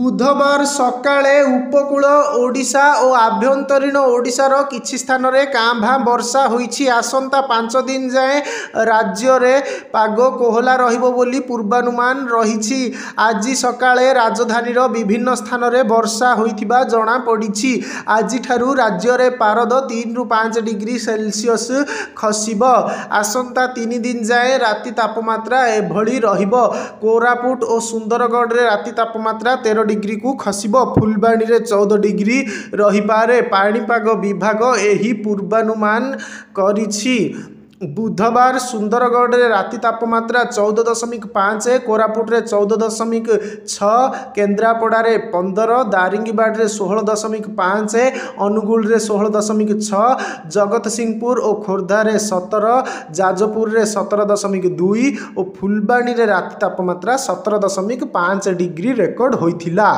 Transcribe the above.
बुधवार सकाळे उपकूल ओडिशा और आभ्यंतरीण ओडिशार किछि स्थान रे कांभा वर्षा होईछि। आसंता 5 दिन जाए राज्य रे पाग कोहला रहिबो बोली पूर्वानुमान रहिछि। आज सकाळे राजधानीर विभिन्न स्थान रे वर्षा होइथिबा जणा पड़िछि। आज ठारू राज्य रे पारद 3 रु 5 डिग्री सेल्सियस खसिबो। आसंता 3 दिन जाए राति तापमात्रा एभली रहिबो। कोरापुट और सुंदरगढ़ रे राति तापमात्रा 13 डिग्री को खसिबो। फुलबाणी रे 14 डिग्री रहिपारे। पाणीपाग विभाग एही पूर्वानुमान करिछि। बुधवार सुंदरगढ़ रे राति तापमात्रा 14.5, कोरापुट रे 14.6, केन्द्रापड़ा रे 15, दारिंगीबाड़ रे 16.5, अनुगुल रे 16.6, जगतसिंहपुर और खोर्धा रे 17, जाजपुर रे 17.2 और फुलबाणी रे राति तापमात्रा 17.5 डिग्री रेकर्ड होइथिला।